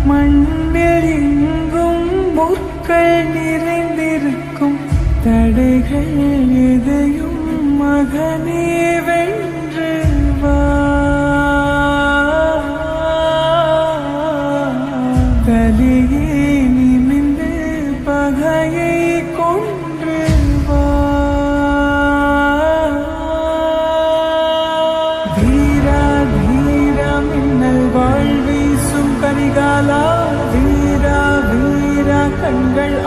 மண்ணில் எங்கும் முற்கள் நிறைந்திருக்கும் தடைகள் எதையும் மகனே வென்று வா. தலையே நிமிந்து பகையை கொன்று வா. வீரா வீரா மின்னல் வாழ்வீசும் கரிகாலா, வீரா வீரா கண்கள்